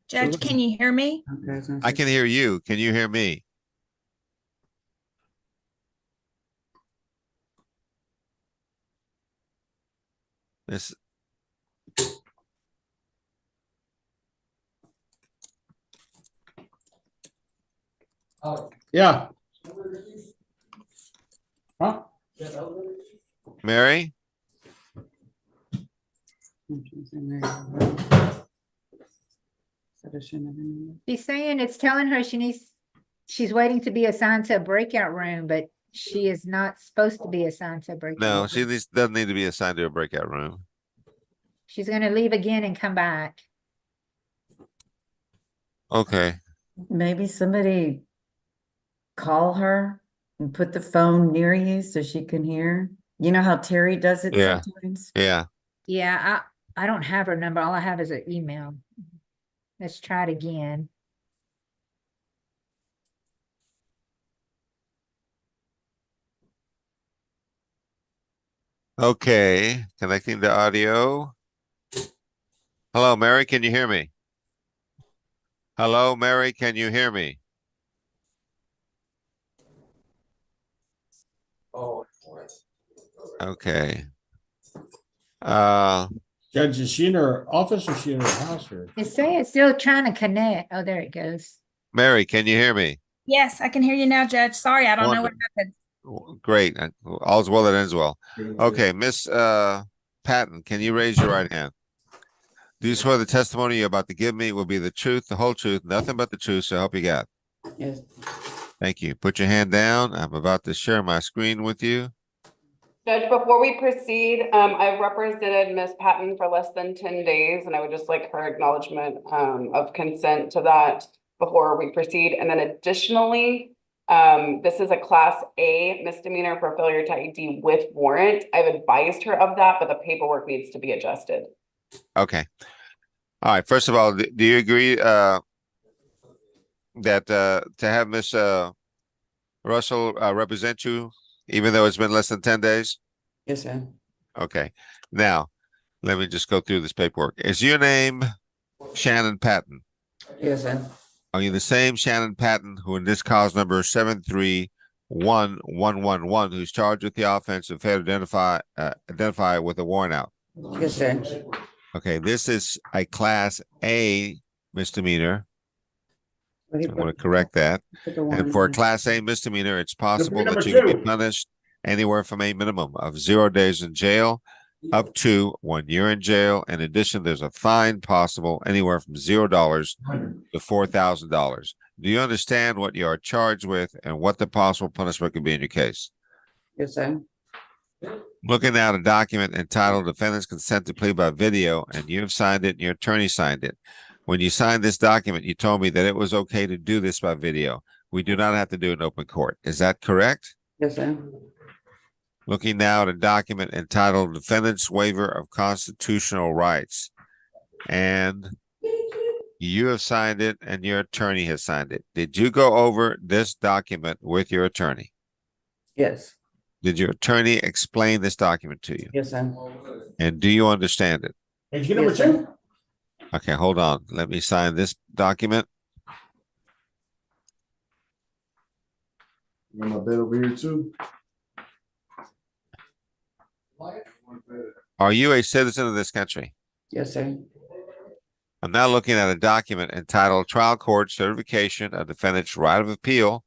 Judge, can you hear me? I can hear you. Can you hear me? This. Yeah. Huh? Mary? She's saying it's telling her she's waiting to be assigned to a breakout room, but she is not supposed to be assigned to a breakout No, room. she doesn't need to be assigned to a breakout room. She's going to leave again and come back. Okay. Maybe somebody call her and put the phone near you so she can hear. You know how Terry does it Yeah. sometimes? Yeah. Yeah, I don't have her number. All I have is an email. Let's try it again. Okay. Connecting to audio. Hello, Mary. Can you hear me? Hello, Mary. Can you hear me? Oh. Okay. Judge, is she in her office or is she in her house? Or? It's saying it's still trying to connect. Oh, there it goes. Mary, can you hear me? Yes, I can hear you now, Judge. Sorry, I don't know what happened. Great. All's well that ends well. Okay, Miss Patton, can you raise your right hand? Do you swear the testimony you're about to give me will be the truth, the whole truth, nothing but the truth, so help you God? Yes. Thank you. Put your hand down. I'm about to share my screen with you. Judge, before we proceed, I've represented Ms. Patton for less than 10 days, and I would just like her acknowledgement of consent to that before we proceed. And then additionally, this is a Class A misdemeanor for failure to ID with warrant. I've advised her of that, but the paperwork needs to be adjusted. Okay. All right. First of all, do you agree that to have Miss Russell represent you, even though it's been less than 10 days? Yes, sir. Okay. Now, let me just go through this paperwork. Is your name Shannon Patton? Yes, sir. Are you the same Shannon Patton who in this cause number 731111, who's charged with the offense of failure to identify with a warrant out? Yes, sir. Okay, this is a Class A misdemeanor. I'm going to correct that. And for a Class A misdemeanor, it's possible that you can be punished anywhere from a minimum of 0 days in jail up to 1 year in jail. In addition, there's a fine possible anywhere from $0 to $4,000. Do you understand what you are charged with and what the possible punishment could be in your case? Yes, sir. Looking at a document entitled Defendant's Consent to Plea by Video, and you have signed it and your attorney signed it. When you signed this document, you told me that it was okay to do this by video. We do not have to do it in open court. Is that correct? Yes, sir. Looking now at a document entitled Defendant's Waiver of Constitutional Rights, and you have signed it and your attorney has signed it. Did you go over this document with your attorney? Yes. Did your attorney explain this document to you? Yes, sir. And do you understand it? Hey, you number two? Okay, hold on. Let me sign this document. You got my bed over here too. Are you a citizen of this country? Yes, sir. I'm now looking at a document entitled Trial Court Certification of Defendant's Right of Appeal,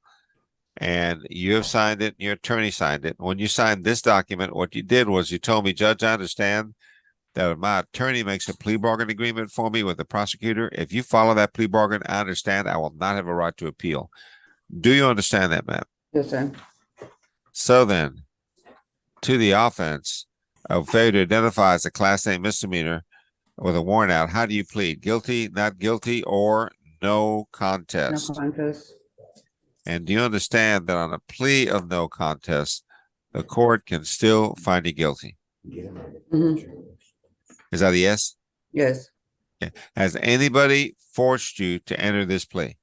and you have signed it, and your attorney signed it. When you signed this document, what you did was you told me, Judge, I understand that if my attorney makes a plea bargain agreement for me with the prosecutor, if you follow that plea bargain, I understand I will not have a right to appeal. Do you understand that, ma'am? Yes, sir. So then, to the offense of failure to identify as a Class A misdemeanor with a warrant out, how do you plead? Guilty, not guilty, or no contest? No contest. And do you understand that on a plea of no contest, the court can still find you guilty? Mm-hmm. Is that a yes? Yes. Okay. Has anybody forced you to enter this plea?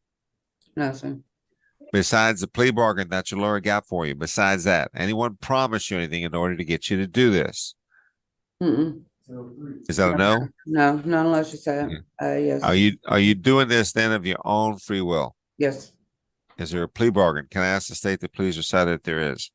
No, sir. Besides the plea bargain that your lawyer got for you, besides that, anyone promised you anything in order to get you to do this? Mm-mm. Is that a no? No, not unless you say it. Yes. Are you doing this then of your own free will? Yes. Is there a plea bargain? Can I ask the state to please recite it if there is?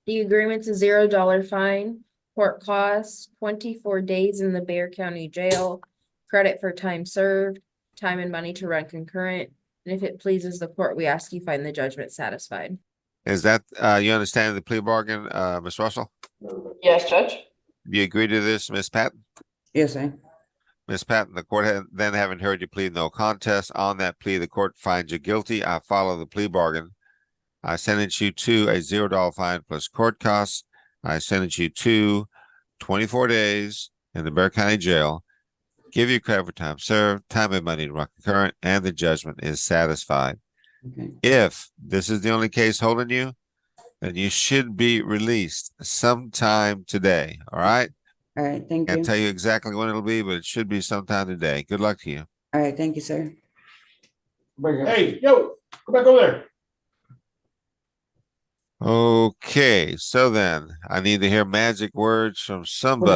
The agreement's a $0 fine, court costs, 24 days in the Bear County Jail, credit for time served, time and money to run concurrent. And if it pleases the court, we ask you find the judgment satisfied. Is that, you understand the plea bargain, Ms. Russell? Yes, Judge? Do you agree to this, Ms. Patton? Yes, sir. Ms. Patton, the court then having heard you plead no contest on that plea, the court finds you guilty. I follow the plea bargain. I sentence you to a $0 fine plus court costs. I sentence you to 24 days in the Bear County Jail. Give you credit for time served, time and money to run concurrent, and the judgment is satisfied. Okay. If this is the only case holding you, then you should be released sometime today. All right? All right. Thank you. Can't tell you exactly when it'll be, but it should be sometime today. Good luck to you. All right. Thank you, sir. Hey, yo, come back over there. Okay, so then I need to hear magic words from somebody.